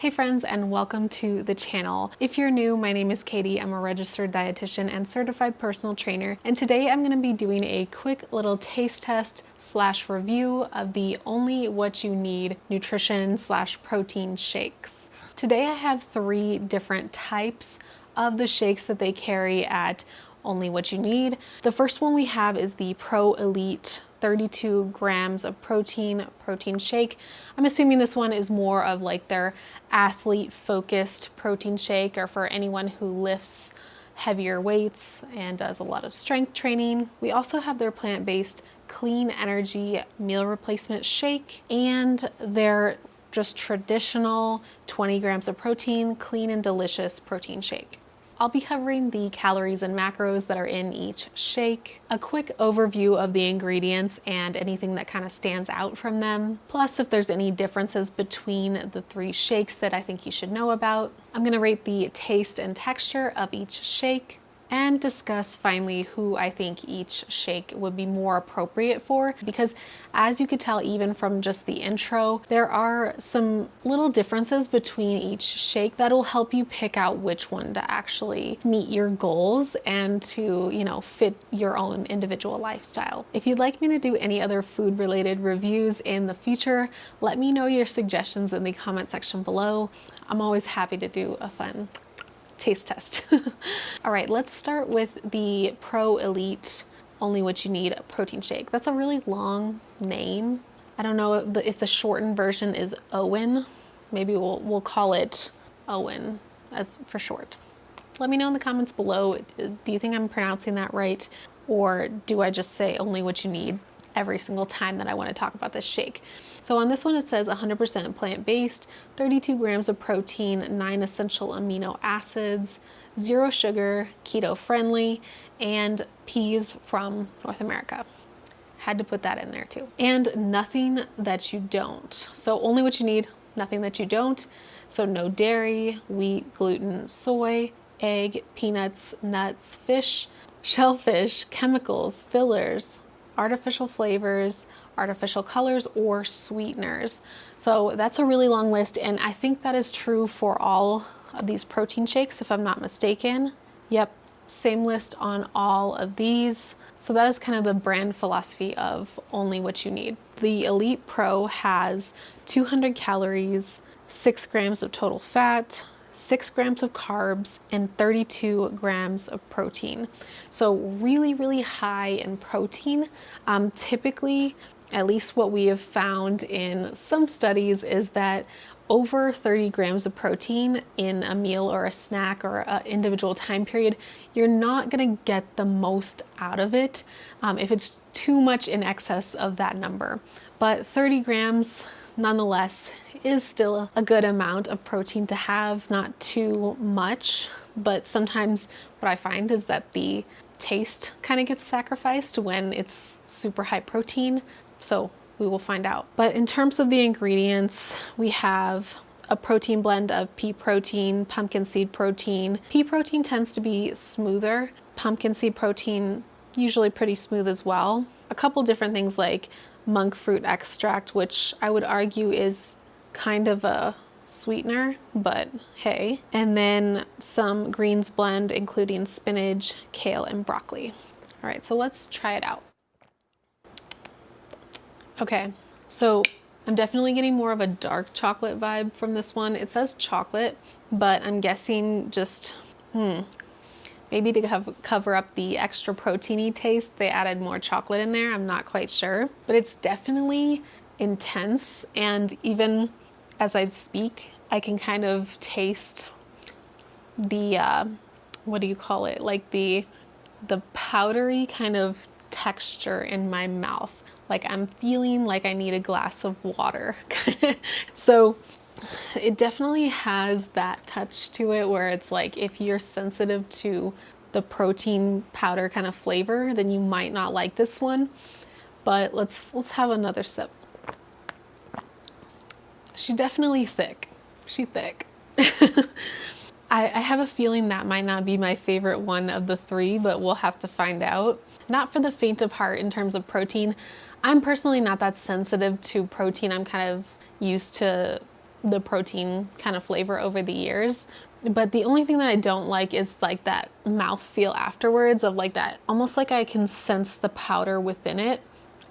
Hey friends, and welcome to the channel. If you're new, my name is Katie. I'm a registered dietitian and certified personal trainer, and today I'm going to be doing a quick little taste test / review of the Only What You Need nutrition / protein shakes. Today I have 3 different types of the shakes that they carry at Only What You Need. The first one we have is the Pro Elite 32 grams of protein shake. I'm assuming this one is more of like their athlete focused protein shake, or for anyone who lifts heavier weights and does a lot of strength training. We also have their plant-based clean energy meal replacement shake and their just traditional 20 grams of protein, clean and delicious protein shake. I'll be covering the calories and macros that are in each shake, a quick overview of the ingredients and anything that kind of stands out from them, plus if there's any differences between the 3 shakes that I think you should know about. I'm going to rate the taste and texture of each shake, and discuss finally who I think each shake would be more appropriate for, because as you could tell even from just the intro, there are some little differences between each shake that'll help you pick out which one to actually meet your goals and to, fit your own individual lifestyle. If you'd like me to do any other food related reviews in the future, let me know your suggestions in the comment section below. I'm always happy to do a fun taste test. All right, let's start with the Pro Elite Only What You Need protein shake. That's a really long name. I don't know if the shortened version is OWYN. Maybe we'll call it OWYN as for short. Let me know in the comments below, do you think I'm pronouncing that right? Or do I just say Only What You Need every single time that I want to talk about this shake? So on this one it says 100% plant-based, 32 grams of protein, 9 essential amino acids, 0 sugar, keto friendly, and peas from North America. Had to put that in there too. And nothing that you don't. So only what you need, nothing that you don't. So no dairy, wheat, gluten, soy, egg, peanuts, nuts, fish, shellfish, chemicals, fillers, artificial flavors, artificial colors, or sweeteners. So that's a really long list, and I think that is true for all of these protein shakes, if I'm not mistaken. Yep, same list on all of these. So that is kind of the brand philosophy of Only What You Need. The Elite Pro has 200 calories, 6 grams of total fat, 6 grams of carbs, and 32 grams of protein. So really, really high in protein. Typically, at least what we have found in some studies, is that over 30 grams of protein in a meal or a snack or an individual time period, you're not gonna get the most out of it if it's too much in excess of that number. But 30 grams, nonetheless, is still a good amount of protein to have, not too much, but sometimes what I find is that the taste kind of gets sacrificed when it's super high protein, so we will find out. But in terms of the ingredients, we have a protein blend of pea protein, pumpkin seed protein. Pea protein tends to be smoother, pumpkin seed protein usually pretty smooth as well. A couple different things like monk fruit extract, which I would argue is kind of a sweetener, but hey. And then some greens blend, including spinach, kale, and broccoli. All right, so let's try it out. Okay, so I'm definitely getting more of a dark chocolate vibe from this one. It says chocolate, but I'm guessing just, maybe to cover up the extra proteiny taste, they added more chocolate in there. I'm not quite sure, but it's definitely intense, and even as I speak, I can kind of taste the, what do you call it? Like the powdery kind of texture in my mouth. Like I'm feeling like I need a glass of water. So it definitely has that touch to it where it's like, if you're sensitive to the protein powder kind of flavor, then you might not like this one. But let's have another sip. She's definitely thick. She's thick. I have a feeling that might not be my favorite one of the 3, but we'll have to find out. Not for the faint of heart in terms of protein. I'm personally not that sensitive to protein. I'm kind of used to the protein kind of flavor over the years. But the only thing that I don't like is like that mouthfeel afterwards of like that, almost like I can sense the powder within it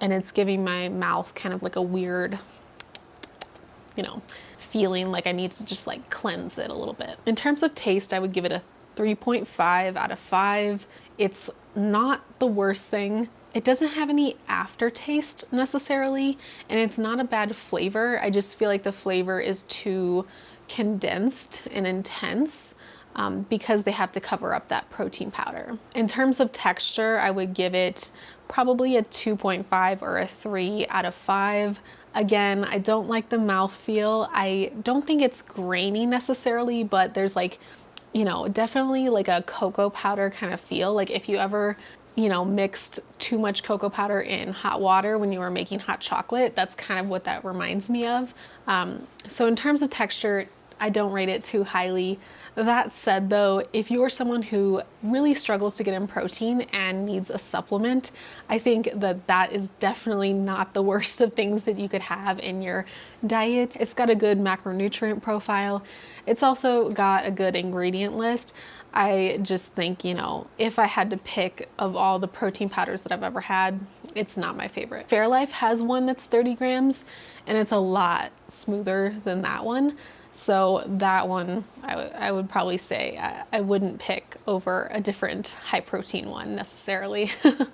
and it's giving my mouth kind of like a weird, you know, feeling like I need to just like cleanse it a little bit. In terms of taste, I would give it a 3.5 out of 5. It's not the worst thing. It doesn't have any aftertaste necessarily, and it's not a bad flavor. I just feel like the flavor is too condensed and intense because they have to cover up that protein powder. In terms of texture, I would give it probably a 2.5 or a 3 out of 5. Again, I don't like the mouthfeel. I don't think it's grainy necessarily, but there's like, you know, definitely like a cocoa powder kind of feel. Like if you ever, you know, mixed too much cocoa powder in hot water when you were making hot chocolate, that's kind of what that reminds me of. So in terms of texture, I don't rate it too highly. That said though, if you are someone who really struggles to get in protein and needs a supplement, I think that that is definitely not the worst of things that you could have in your diet. It's got a good macronutrient profile. It's also got a good ingredient list. I just think, you know, if I had to pick of all the protein powders that I've ever had, it's not my favorite. Fairlife has one that's 30 grams and it's a lot smoother than that one. So that one, I would probably say I wouldn't pick over a different high protein one necessarily.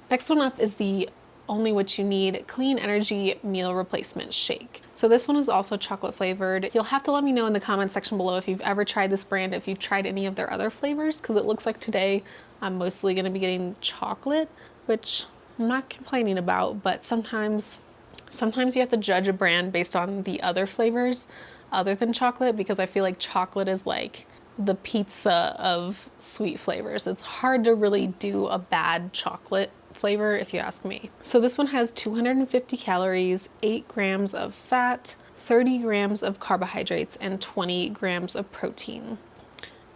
Next one up is the Only What You Need Clean Energy Meal Replacement Shake. So this one is also chocolate flavored. You'll have to let me know in the comment section below if you've ever tried this brand, if you've tried any of their other flavors, because it looks like today I'm mostly going to be getting chocolate, which I'm not complaining about, but sometimes you have to judge a brand based on the other flavors other than chocolate, because I feel like chocolate is like the pizza of sweet flavors. It's hard to really do a bad chocolate flavor if you ask me. So this one has 250 calories, 8 grams of fat, 30 grams of carbohydrates, and 20 grams of protein.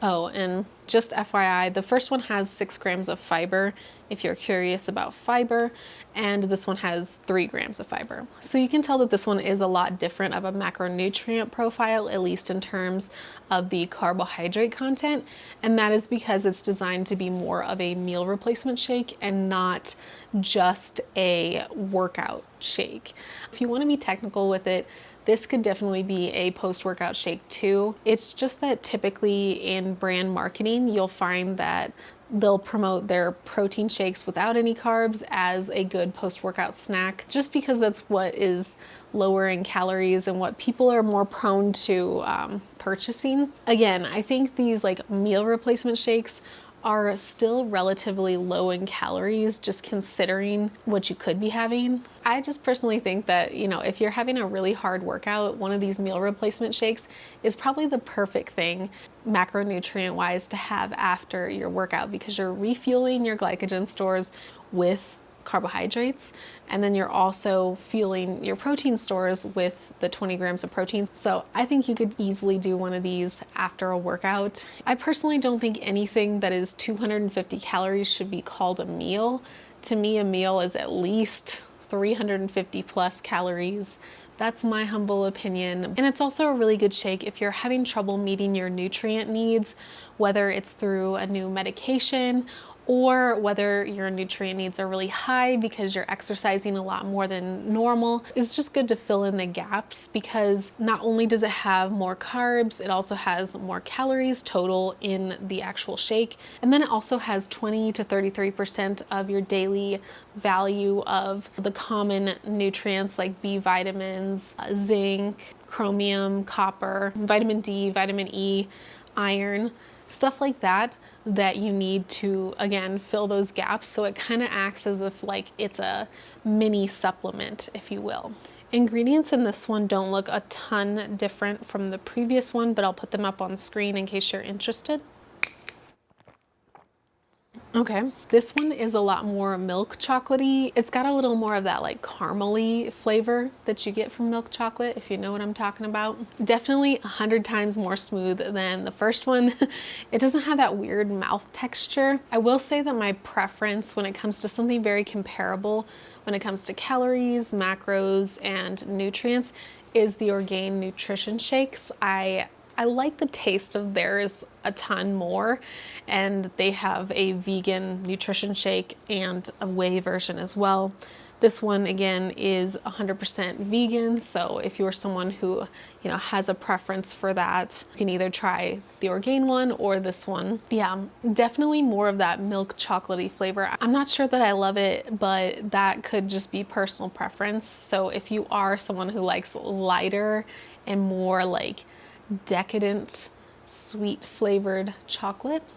Oh, and just FYI, the first one has 6 grams of fiber, if you're curious about fiber, and this one has 3 grams of fiber. So you can tell that this one is a lot different of a macronutrient profile, at least in terms of the carbohydrate content, and that is because it's designed to be more of a meal replacement shake and not just a workout shake. If you want to be technical with it, this could definitely be a post-workout shake too. It's just that typically in brand marketing, you'll find that they'll promote their protein shakes without any carbs as a good post-workout snack, just because that's what is lower in calories and what people are more prone to purchasing. Again, I think these like meal replacement shakes are still relatively low in calories, just considering what you could be having. I just personally think that, you know, if you're having a really hard workout, one of these meal replacement shakes is probably the perfect thing macronutrient wise to have after your workout, because you're refueling your glycogen stores with carbohydrates, and then you're also fueling your protein stores with the 20 grams of protein. So I think you could easily do one of these after a workout. I personally don't think anything that is 250 calories should be called a meal. To me, a meal is at least 350 plus calories. That's my humble opinion. And it's also a really good shake if you're having trouble meeting your nutrient needs, whether it's through a new medication or whether your nutrient needs are really high because you're exercising a lot more than normal. It's just good to fill in the gaps, because not only does it have more carbs, it also has more calories total in the actual shake. And then it also has 20 to 33% of your daily value of the common nutrients like B vitamins, zinc, chromium, copper, vitamin D, vitamin E, iron, stuff like that you need to, again, fill those gaps. So it kind of acts as if like it's a mini supplement, if you will. Ingredients in this one don't look a ton different from the previous one, but I'll put them up on screen in case you're interested. Okay, this one is a lot more milk chocolatey. It's got a little more of that like caramely flavor that you get from milk chocolate, if you know what I'm talking about. Definitely 100 times more smooth than the first one. It doesn't have that weird mouth texture. I will say that my preference when it comes to something very comparable, when it comes to calories, macros, and nutrients, is the Orgain nutrition shakes. I like the taste of theirs a ton more, and they have a vegan nutrition shake and a whey version as well. This one again is 100% vegan, so if you're someone who, has a preference for that, you can either try the Orgain one or this one. Yeah, definitely more of that milk chocolatey flavor. I'm not sure that I love it, but that could just be personal preference. So if you are someone who likes lighter and more like decadent, sweet flavored chocolate,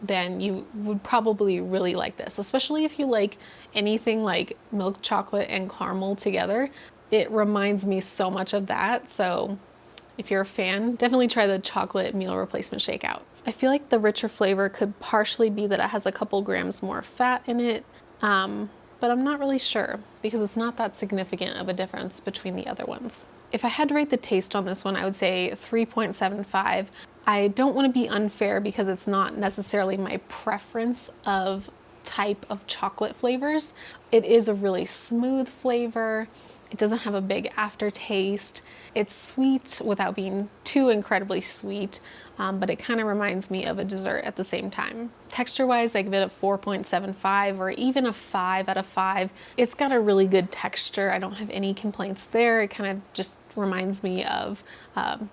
then you would probably really like this, especially if you like anything like milk chocolate and caramel together. It reminds me so much of that. So if you're a fan, definitely try the chocolate meal replacement shake out. I feel like the richer flavor could partially be that it has a couple grams more fat in it, but I'm not really sure because it's not that significant of a difference between the other ones. If I had to rate the taste on this one, I would say 3.75. I don't want to be unfair because it's not necessarily my preference of type of chocolate flavors. It is a really smooth flavor. It doesn't have a big aftertaste. It's sweet without being too incredibly sweet, but it kind of reminds me of a dessert at the same time. Texture-wise, I give it a 4.75 or even a 5 out of 5. It's got a really good texture. I don't have any complaints there. It kind of just reminds me of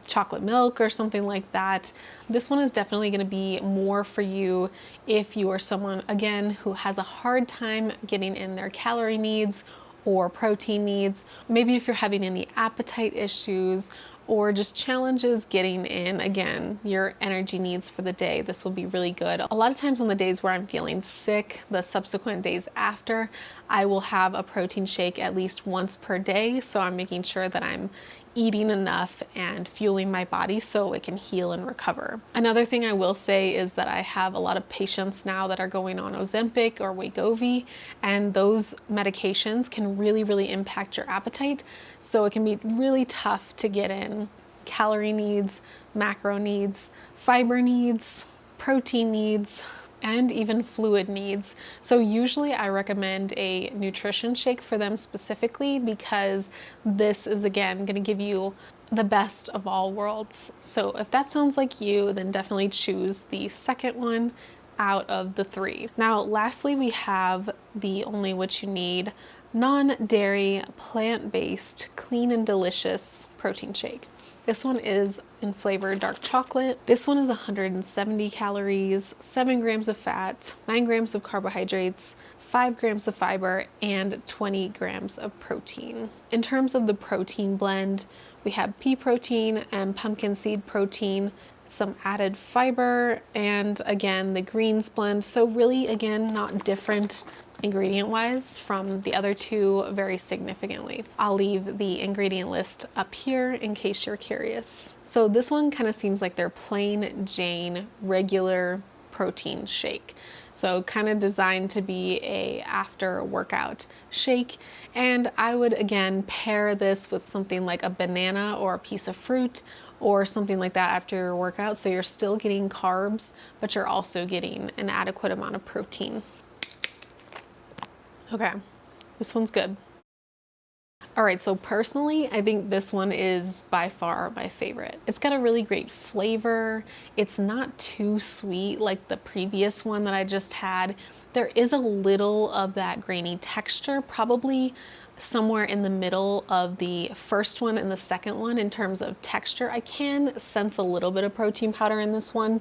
chocolate milk or something like that. This one is definitely going to be more for you if you are someone, again, who has a hard time getting in their calorie needs or protein needs. Maybe if you're having any appetite issues or just challenges getting in, again, your energy needs for the day, this will be really good. A lot of times on the days where I'm feeling sick, the subsequent days after, I will have a protein shake at least once per day. So I'm making sure that I'm eating enough and fueling my body so it can heal and recover. Another thing I will say is that I have a lot of patients now that are going on Ozempic or Wegovy, and those medications can really impact your appetite. So it can be really tough to get in calorie needs, macro needs, fiber needs, protein needs, and even fluid needs. So usually I recommend a nutrition shake for them specifically because this is, again, going to give you the best of all worlds. So if that sounds like you, then definitely choose the second one out of the three. Now, lastly, we have the Only What You Need non-dairy, plant-based, clean and delicious protein shake. This one is in flavor dark chocolate. This one is 170 calories, 7 grams of fat, 9 grams of carbohydrates, 5 grams of fiber, and 20 grams of protein. In terms of the protein blend, we have pea protein and pumpkin seed protein, some added fiber, and again, the greens blend. So really, again, not different ingredient-wise from the other two very significantly. I'll leave the ingredient list up here in case you're curious. So this one kind of seems like their plain Jane regular protein shake. So kind of designed to be a after workout shake. And I would again pair this with something like a banana or a piece of fruit or something like that after your workout. So you're still getting carbs, but you're also getting an adequate amount of protein. Okay, this one's good. All right, so personally, I think this one is by far my favorite. It's got a really great flavor. It's not too sweet like the previous one that I just had. There is a little of that grainy texture, probably somewhere in the middle of the first one and the second one in terms of texture. I can sense a little bit of protein powder in this one,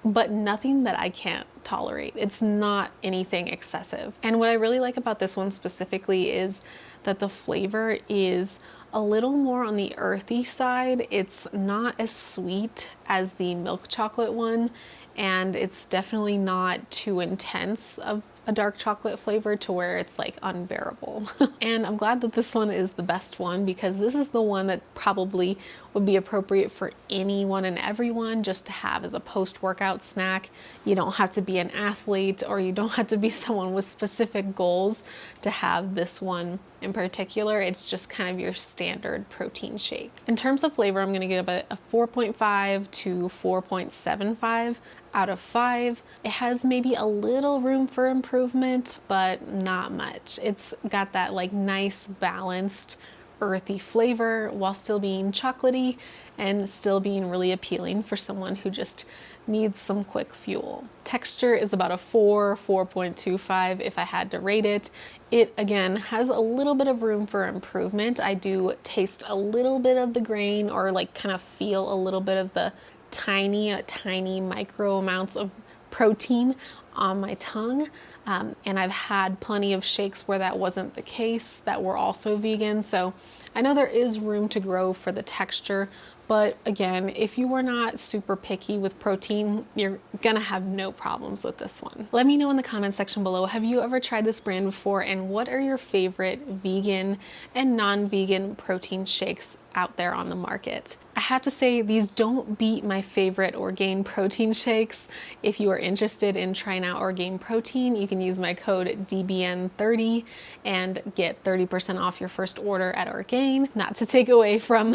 but nothing that I can't tolerate. It's not anything excessive. And what I really like about this one specifically is that the flavor is a little more on the earthy side. It's not as sweet as the milk chocolate one, and it's definitely not too intense of a dark chocolate flavor to where it's like unbearable. And I'm glad that this one is the best one because this is the one that probably would be appropriate for anyone and everyone just to have as a post-workout snack. You don't have to be an athlete or you don't have to be someone with specific goals to have this one in particular. It's just kind of your standard protein shake. In terms of flavor, I'm gonna give it a 4.5 to 4.75 out of 5. It has maybe a little room for improvement, but not much. It's got that like nice balanced earthy flavor while still being chocolatey and still being really appealing for someone who just needs some quick fuel. Texture is about a 4.25 if I had to rate it. It again has a little bit of room for improvement. I do taste a little bit of the grain, or like kind of feel a little bit of the tiny micro amounts of protein on my tongue. And I've had plenty of shakes where that wasn't the case that were also vegan. So I know there is room to grow for the texture, but again, if you are not super picky with protein, you're gonna have no problems with this one. Let me know in the comment section below, have you ever tried this brand before, and what are your favorite vegan and non-vegan protein shakes out there on the market? I have to say, these don't beat my favorite Orgain protein shakes. If you are interested in trying out Orgain protein, you can use my code DBN30 and get 30% off your first order at Orgain. Not to take away from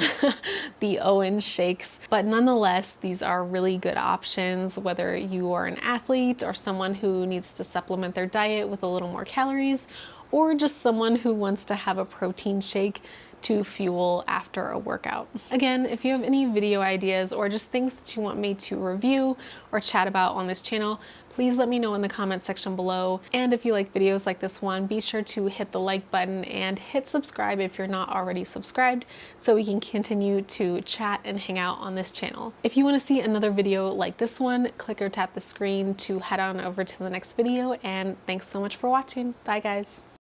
the OWYN shakes, but nonetheless, these are really good options, whether you are an athlete or someone who needs to supplement their diet with a little more calories, or just someone who wants to have a protein shake to fuel after a workout. Again, if you have any video ideas or just things that you want me to review or chat about on this channel, please let me know in the comment section below. And if you like videos like this one, be sure to hit the like button and hit subscribe if you're not already subscribed, so we can continue to chat and hang out on this channel. If you want to see another video like this one, click or tap the screen to head on over to the next video, and thanks so much for watching. Bye guys.